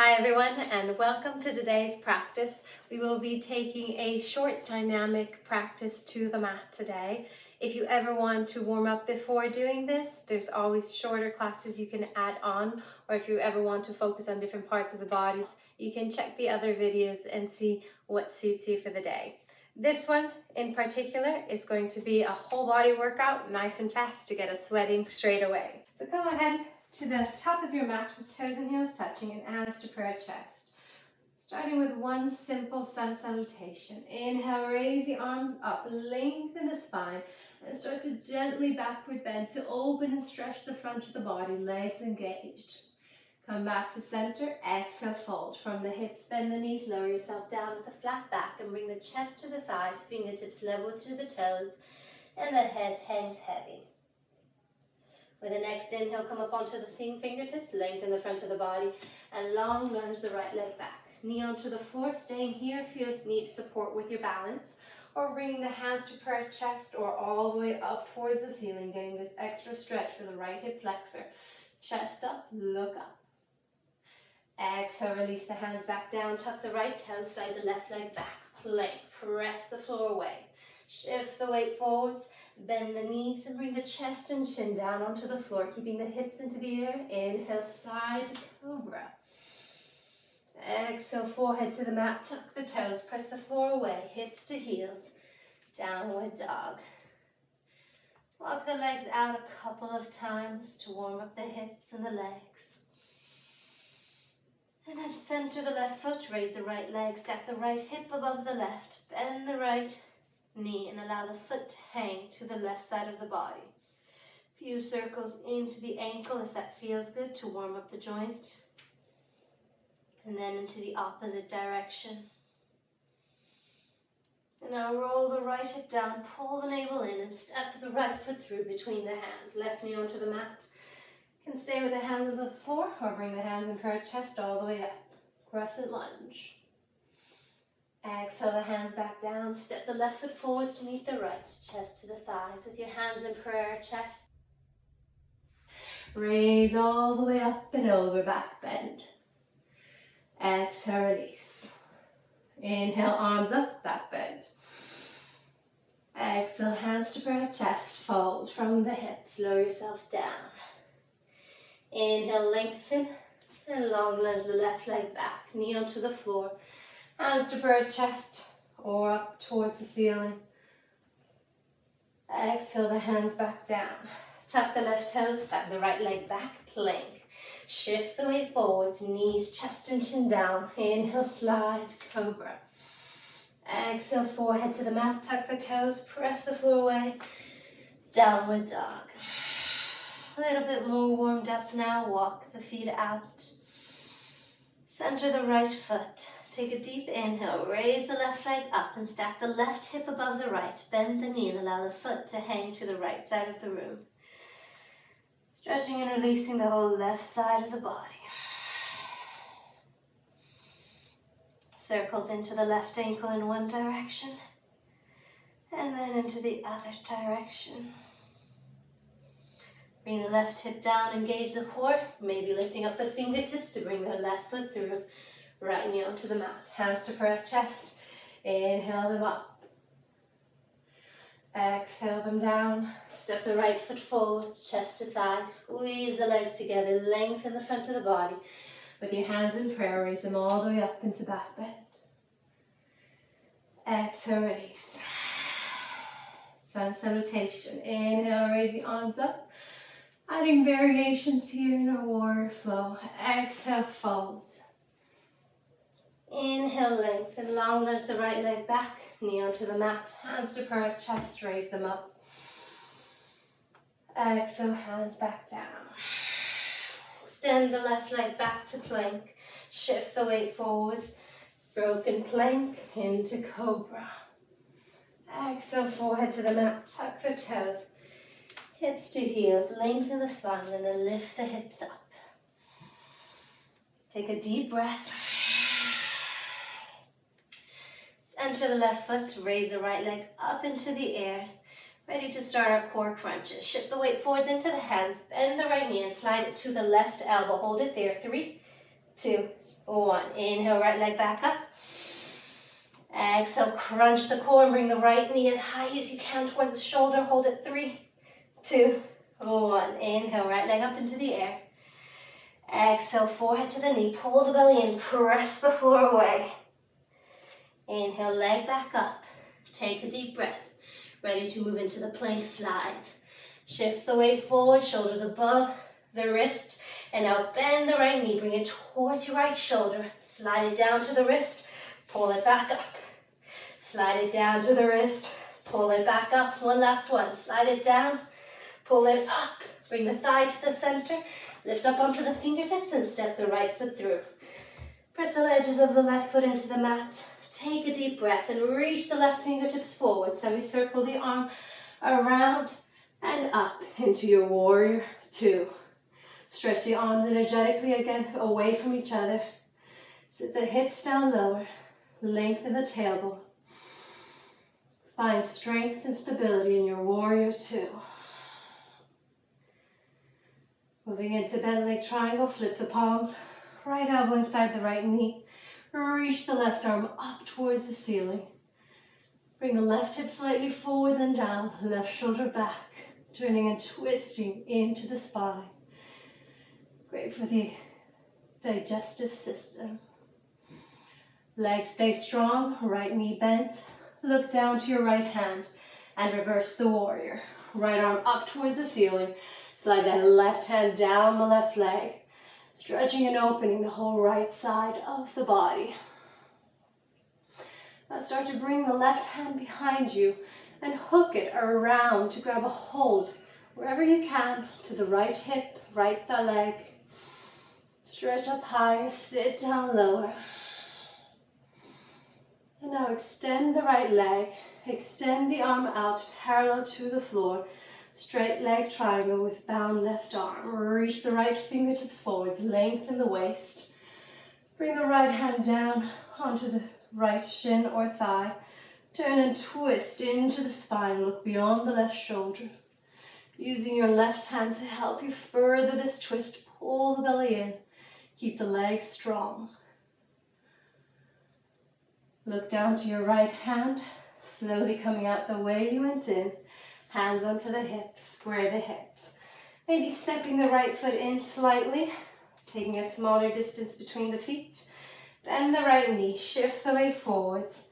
Hi everyone, and welcome to today's practice. We will be taking a short dynamic practice to the mat today. If you ever want to warm up before doing this, there's always shorter classes you can add on, or if you ever want to focus on different parts of the bodies, you can check the other videos and see what suits you for the day. This one in particular is going to be a whole body workout, nice and fast to get us sweating straight away. So go ahead to the top of your mat with toes and heels touching and hands to prayer chest. Starting with one simple sun salutation. Inhale, raise the arms up, lengthen the spine, and start to gently backward bend to open and stretch the front of the body, legs engaged. Come back to center, exhale, fold. From the hips, bend the knees, lower yourself down with a flat back and bring the chest to the thighs, fingertips level through the toes, and the head hangs heavy. With the next inhale, come up onto the fingertips, lengthen the front of the body, and long lunge the right leg back. Knee onto the floor, staying here if you need support with your balance, or bringing the hands to prayer chest or all the way up towards the ceiling, getting this extra stretch for the right hip flexor. Chest up, look up. Exhale, release the hands back down, tuck the right toe, slide the left leg back, plank, press the floor away. Shift the weight forwards, bend the knees and bring the chest and chin down onto the floor, keeping the hips into the air. Inhale, slide to Cobra. Exhale, forehead to the mat, tuck the toes, press the floor away, hips to heels, downward dog. Walk the legs out a couple of times to warm up the hips and the legs. And then center the left foot, raise the right leg, stack the right hip above the left, bend the right knee and allow the foot to hang to the left side of the body. Few circles into the ankle if that feels good to warm up the joint. And then into the opposite direction. And now roll the right hip down, pull the navel in and step the right foot through between the hands. Left knee onto the mat. You can stay with the hands on the floor or bring the hands in prayer chest all the way up. Crescent lunge. Exhale the hands back down. Step the left foot forwards to meet the right. Chest to the thighs with your hands in prayer chest. Raise all the way up and over, back bend. Exhale, release. Inhale, arms up, back bend. Exhale, hands to prayer chest. Fold from the hips. Lower yourself down. Inhale, lengthen, and long lunge the left leg back, knee onto the floor, hands to prayer chest or up towards the ceiling. Exhale the hands back down. Tuck the left toes, stack the right leg back, plank. Shift the weight forwards, knees, chest and chin down. Inhale, slide, Cobra. Exhale, forehead to the mat, tuck the toes, press the floor away, downward dog. A little bit more warmed up now, walk the feet out. Center the right foot. Take a deep inhale, raise the left leg up and stack the left hip above the right. Bend the knee and allow the foot to hang to the right side of the room. Stretching and releasing the whole left side of the body. Circles into the left ankle in one direction and then into the other direction. Bring the left hip down, engage the core, maybe lifting up the fingertips to bring the left foot through. Right knee onto the mat, hands to prayer chest. Inhale them up. Exhale them down. Step the right foot forwards, chest to thigh. Squeeze the legs together, lengthen the front of the body. With your hands in prayer, raise them all the way up into back bend. Exhale, release. Sun salutation. Inhale, raise the arms up. Adding variations here in our warrior flow. Exhale, folds. Inhale, lengthen, long lunge the right leg back, knee onto the mat, hands to prayer chest, raise them up. Exhale, hands back down. Extend the left leg back to plank, shift the weight forwards, broken plank into Cobra. Exhale, forehead to the mat, tuck the toes. Hips to heels, lengthen the spine and then lift the hips up. Take a deep breath. Center the left foot, raise the right leg up into the air. Ready to start our core crunches. Shift the weight forwards into the hands, bend the right knee and slide it to the left elbow. Hold it there. 3, 2, 1. Inhale, right leg back up. Exhale, crunch the core and bring the right knee as high as you can towards the shoulder. Hold it. 3, 2, 1. Inhale, right leg up into the air. Exhale, forehead to the knee. Pull the belly in. Press the floor away. Inhale, leg back up. Take a deep breath. Ready to move into the plank slides. Shift the weight forward, shoulders above the wrist. And now bend the right knee. Bring it towards your right shoulder. Slide it down to the wrist. Pull it back up. Slide it down to the wrist. Pull it back up. One last one. Slide it down. Pull it up. Bring the thigh to the center. Lift up onto the fingertips and step the right foot through. Press the edges of the left foot into the mat. Take a deep breath and reach the left fingertips forward. Semicircle the arm around and up into your warrior 2. Stretch the arms energetically again away from each other. Sit the hips down lower. Lengthen the tailbone. Find strength and stability in your warrior 2. Moving into Bentley Triangle, flip the palms. Right elbow inside the right knee. Reach the left arm up towards the ceiling. Bring the left hip slightly forwards and down. Left shoulder back. Turning and twisting into the spine. Great for the digestive system. Legs stay strong. Right knee bent. Look down to your right hand and reverse the warrior. Right arm up towards the ceiling. Slide that left hand down the left leg. Stretching and opening the whole right side of the body. Now start to bring the left hand behind you and hook it around to grab a hold wherever you can to the right hip, right thigh leg. Stretch up higher, sit down lower. And now extend the right leg. Extend the arm out parallel to the floor. Straight leg triangle with bound left arm. Reach the right fingertips forwards. Lengthen the waist. Bring the right hand down onto the right shin or thigh. Turn and twist into the spine. Look beyond the left shoulder. Using your left hand to help you further this twist. Pull the belly in. Keep the legs strong. Look down to your right hand. Slowly coming out the way you went in. Hands onto the hips, square the hips. Maybe stepping the right foot in slightly, taking a smaller distance between the feet. Bend the right knee, shift the weight forwards,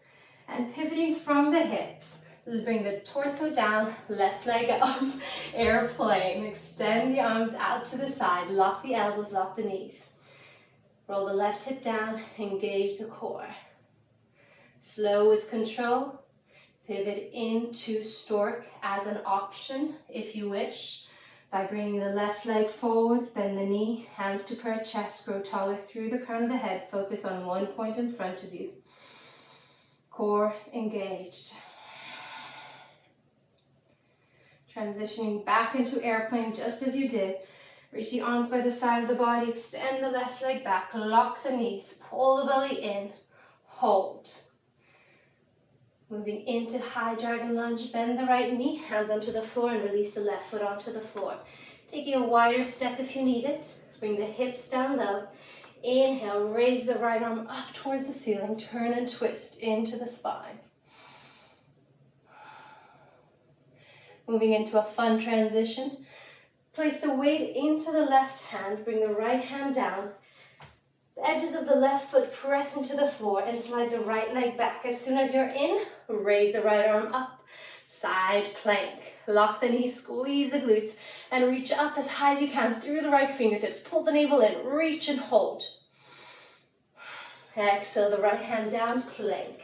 and pivoting from the hips, bring the torso down, left leg up, airplane. Extend the arms out to the side, lock the elbows, lock the knees. Roll the left hip down, engage the core. Slow with control. Pivot into stork as an option if you wish. By bringing the left leg forwards, bend the knee, hands to prayer chest, grow taller through the crown of the head. Focus on one point in front of you. Core engaged. Transitioning back into airplane just as you did. Reach the arms by the side of the body, extend the left leg back, lock the knees, pull the belly in, hold. Moving into high dragon lunge, bend the right knee, hands onto the floor and release the left foot onto the floor. Taking a wider step if you need it. Bring the hips down low. Inhale, raise the right arm up towards the ceiling. Turn and twist into the spine. Moving into a fun transition. Place the weight into the left hand. Bring the right hand down. The edges of the left foot press into the floor and slide the right leg back. As soon as you're in, raise the right arm up, side plank. Lock the knees, squeeze the glutes, and reach up as high as you can through the right fingertips. Pull the navel in, reach and hold. Exhale the right hand down, plank.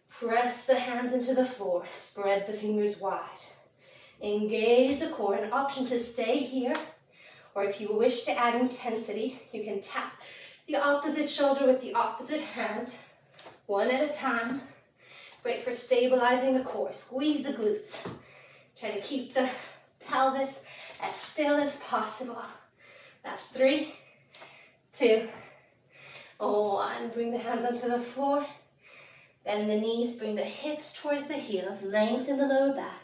Press the hands into the floor, spread the fingers wide. Engage the core, an option to stay here, or if you wish to add intensity, you can tap the opposite shoulder with the opposite hand, one at a time. Great for stabilizing the core. Squeeze the glutes. Try to keep the pelvis as still as possible. That's 3, 2, 1. Bring the hands onto the floor. Bend the knees, bring the hips towards the heels. Lengthen the lower back.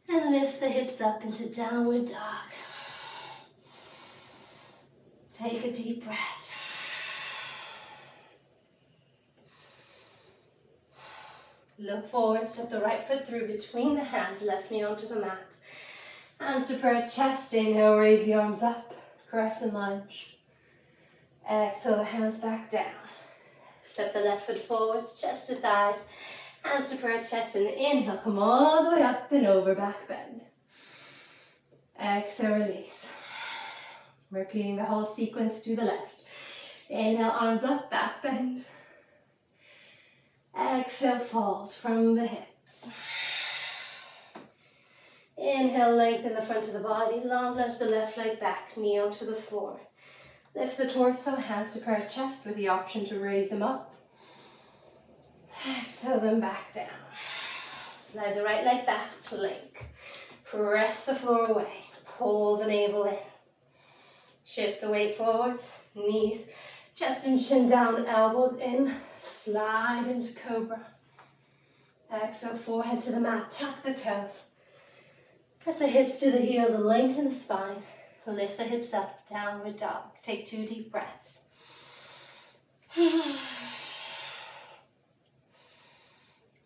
And lift the hips up into downward dog. Take a deep breath. Look forward, step the right foot through between the hands, left knee onto the mat. Hands to prayer chest, inhale, raise the arms up, crescent lunge. Exhale, the hands back down. Step the left foot forwards, chest to thighs, hands to prayer chest, and inhale, come all the way up and over, back bend. Exhale, release. Repeating the whole sequence to the left. Inhale, arms up, back bend. Exhale, fold from the hips. Inhale, lengthen the front of the body, long lunge the left leg back, knee onto the floor. Lift the torso, hands to prayer chest with the option to raise them up. Exhale them back down. Slide the right leg back, plank. Press the floor away, pull the navel in. Shift the weight forwards, knees, chest and chin down, elbows in. Slide into Cobra. Exhale, forehead to the mat, tuck the toes. Press the hips to the heels and lengthen the spine. Lift the hips up, downward dog. Take 2 deep breaths.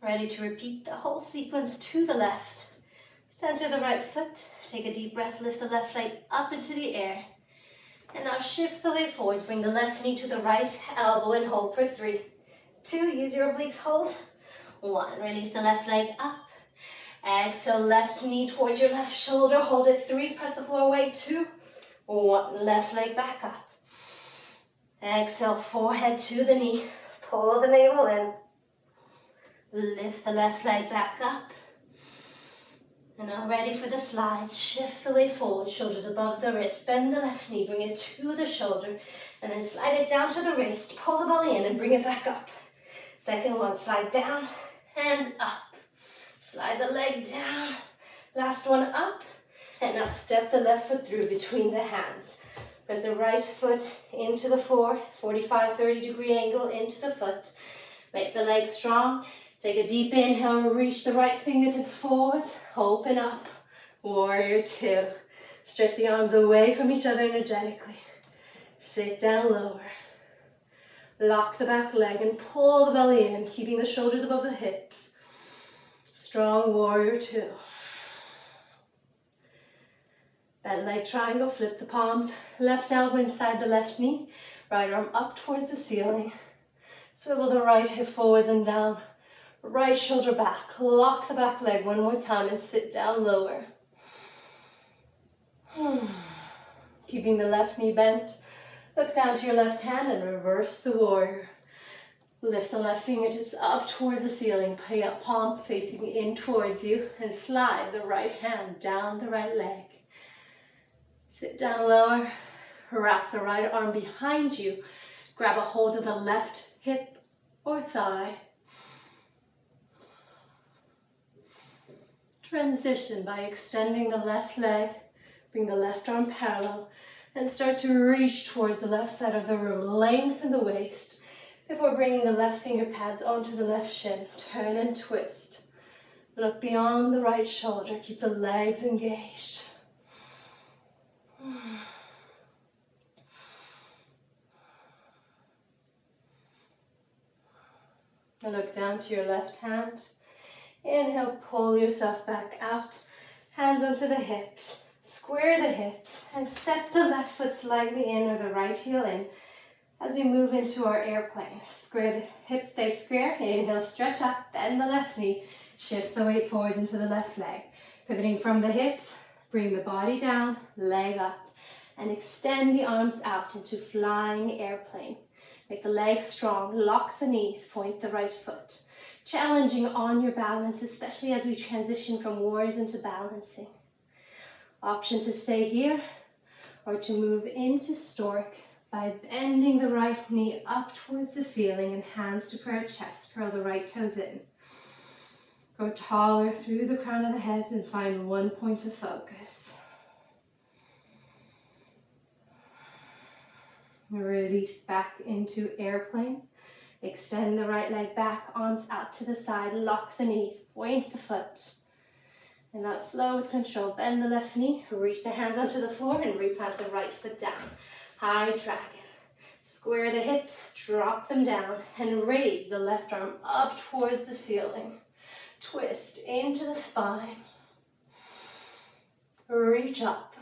Ready to repeat the whole sequence to the left. Center the right foot. Take a deep breath, lift the left leg up into the air. And now shift the weight forwards. Bring the left knee to the right elbow and hold for 3, 2, use your obliques, hold. 1, release the left leg up. Exhale, left knee towards your left shoulder, hold it. 3, press the floor away. 2, 1, left leg back up. Exhale, forehead to the knee, pull the navel in. Lift the left leg back up. And now ready for the slides. Shift the weight forward, shoulders above the wrist. Bend the left knee, bring it to the shoulder. And then slide it down to the wrist. Pull the belly in and bring it back up. Second one, slide down and up. Slide the leg down. Last one up. And now step the left foot through between the hands. Press the right foot into the floor. 45, 30-degree angle into the foot. Make the leg strong. Take a deep inhale, reach the right fingertips forwards, open up, warrior 2. Stretch the arms away from each other energetically. Sit down lower. Lock the back leg and pull the belly in, keeping the shoulders above the hips. Strong warrior 2. Bentley Triangle, flip the palms, left elbow inside the left knee, right arm up towards the ceiling. Swivel the right hip forwards and down. Right shoulder back, lock the back leg one more time and sit down lower. Keeping the left knee bent, look down to your left hand and reverse the warrior. Lift the left fingertips up towards the ceiling, palm facing in towards you, and slide the right hand down the right leg. Sit down lower, wrap the right arm behind you, grab a hold of the left hip or thigh. Transition by extending the left leg, bring the left arm parallel, and start to reach towards the left side of the room. Lengthen the waist before bringing the left finger pads onto the left shin. Turn and twist. Look beyond the right shoulder. Keep the legs engaged. And look down to your left hand. Inhale, pull yourself back out. Hands onto the hips. Square the hips and step the left foot slightly in or the right heel in as we move into our airplane. Square the hips, stay square. Inhale, stretch up, bend the left knee. Shift the weight forwards into the left leg. Pivoting from the hips, bring the body down, leg up, and extend the arms out into flying airplane. Make the legs strong, lock the knees, point the right foot. Challenging on your balance, especially as we transition from warriors into balancing. Option to stay here or to move into stork by bending the right knee up towards the ceiling and hands to prayer chest. Curl the right toes in. Go taller through the crown of the head and find one point of focus. Release back into airplane. Extend the right leg back, arms out to the side, lock the knees, point the foot. And now slow with control, bend the left knee, reach the hands onto the floor and replant the right foot down. High dragon. Square the hips, drop them down, and raise the left arm up towards the ceiling. Twist into the spine. Reach up.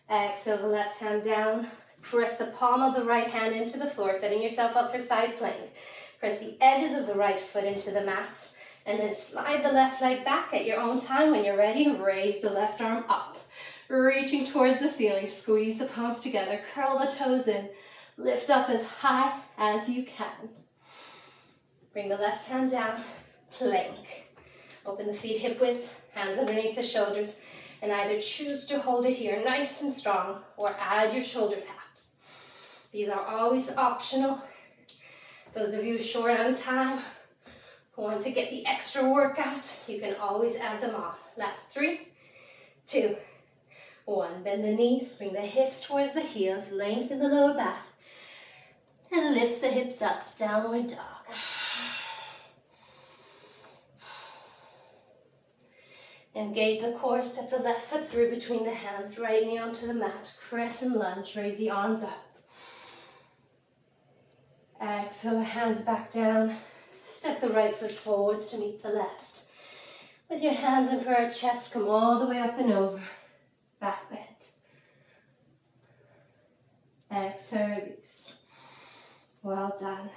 Exhale the left hand down. Press the palm of the right hand into the floor, setting yourself up for side plank. Press the edges of the right foot into the mat, and then slide the left leg back at your own time. When you're ready, raise the left arm up. Reaching towards the ceiling, squeeze the palms together, curl the toes in, lift up as high as you can. Bring the left hand down, plank. Open the feet hip width, hands underneath the shoulders, and either choose to hold it here nice and strong or add your shoulder taps. These are always optional. Those of you short on time who want to get the extra workout, you can always add them on. Last 3, 2, 1. Bend the knees, bring the hips towards the heels, lengthen the lower back, and lift the hips up, downward dog. Engage the core, step the left foot through between the hands, right knee onto the mat, crescent lunge, raise the arms up. Exhale the hands back down, step the right foot forwards to meet the left. With your hands under our chest, come all the way up and over, back bend. Exhale, release. Well done.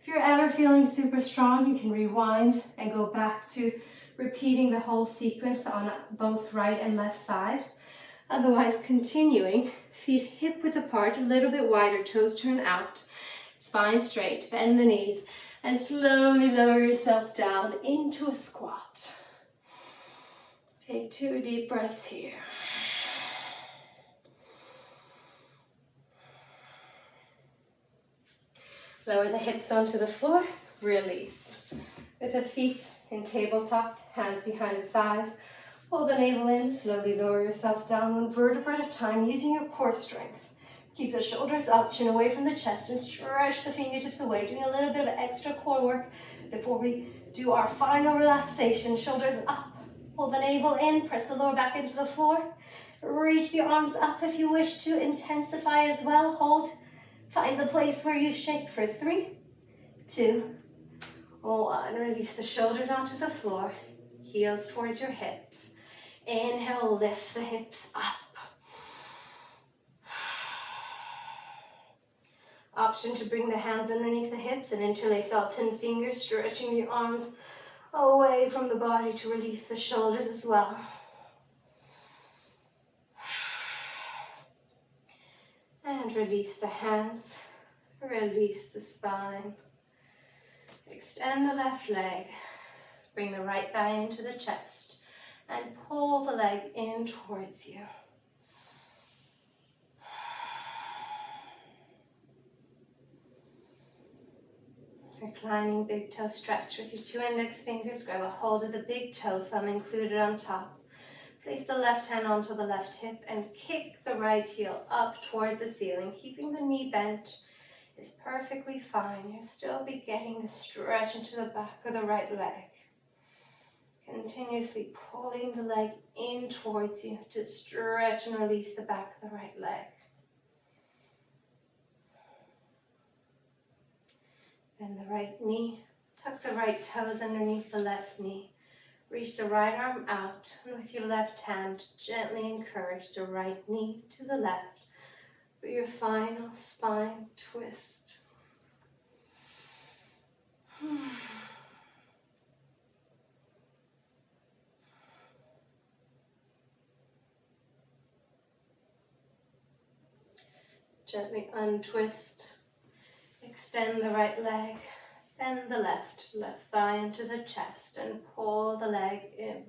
If you're ever feeling super strong, you can rewind and go back to repeating the whole sequence on both right and left side. Otherwise, continuing, feet hip width apart, a little bit wider, toes turn out, spine straight, bend the knees, and slowly lower yourself down into a squat. Take 2 deep breaths here. Lower the hips onto the floor, release. With the feet in tabletop, hands behind the thighs. Hold the navel in, slowly lower yourself down 1 vertebra at a time using your core strength. Keep the shoulders up, chin away from the chest, and stretch the fingertips away, doing a little bit of extra core work before we do our final relaxation. Shoulders up, hold the navel in, press the lower back into the floor. Reach the arms up if you wish to intensify as well. Hold, find the place where you shake for 3, 2, 1. Release the shoulders onto the floor, heels towards your hips. Inhale, lift the hips up. Option to bring the hands underneath the hips and interlace all 10 fingers, stretching the arms away from the body to release the shoulders as well. And release the hands, release the spine. Extend the left leg, bring the right thigh into the chest, and pull the leg in towards you. Reclining big toe stretch with your 2 index fingers. Grab a hold of the big toe, thumb included on top. Place the left hand onto the left hip and kick the right heel up towards the ceiling, keeping the knee bent. Is perfectly fine. You'll still be getting the stretch into the back of the right leg. Continuously pulling the leg in towards you to stretch and release the back of the right leg. Bend the right knee, tuck the right toes underneath the left knee. Reach the right arm out, and with your left hand, gently encourage the right knee to the left for your final spine twist. Gently untwist, extend the right leg, bend the left thigh into the chest and pull the leg in.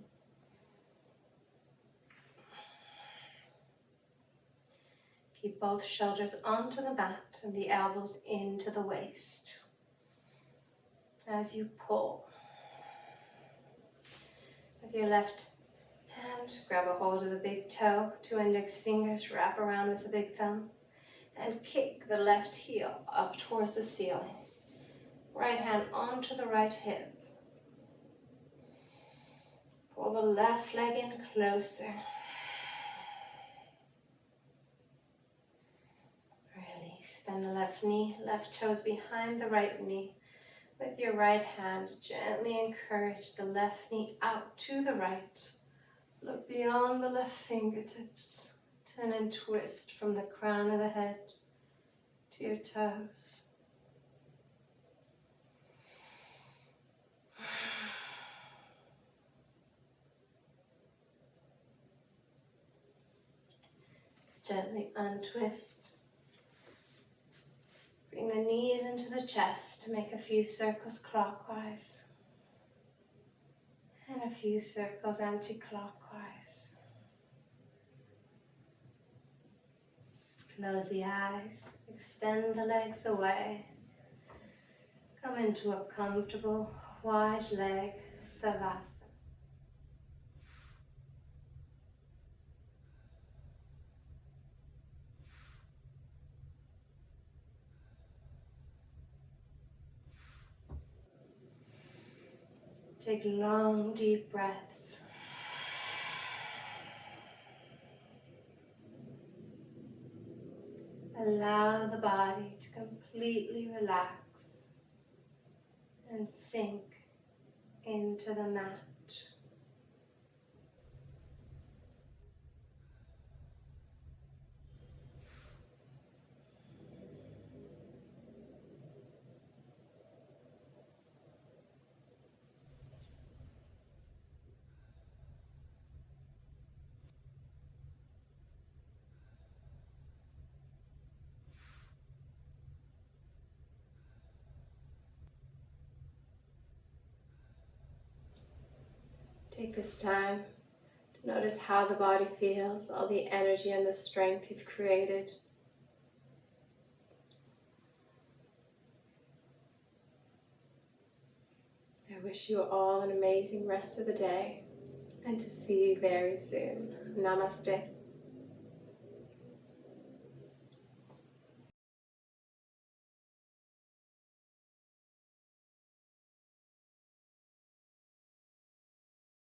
Keep both shoulders onto the mat and the elbows into the waist. As you pull, with your left hand, grab a hold of the big toe, 2 index fingers, wrap around with the big thumb, and kick the left heel up towards the ceiling. Right hand onto the right hip. Pull the left leg in closer. Release. Bend the left knee, left toes behind the right knee. With your right hand, gently encourage the left knee out to the right. Look beyond the left fingertips. Turn and twist from the crown of the head to your toes. Gently untwist. Bring the knees into the chest to make a few circles clockwise and a few circles anti-clockwise. Close the eyes, extend the legs away. Come into a comfortable wide leg Savasana. Take long, deep breaths. Allow the body to completely relax and sink into the mat. Take this time to notice how the body feels, all the energy and the strength you've created. I wish you all an amazing rest of the day and to see you very soon. Namaste.